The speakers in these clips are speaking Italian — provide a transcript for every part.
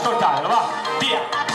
ascoltarlo, va, via!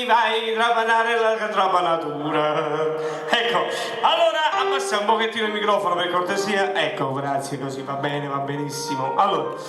Vai, ravanare la trapanatura. Ecco, allora abbassa un pochettino il microfono per cortesia. Ecco, grazie, così va bene, va benissimo. Allora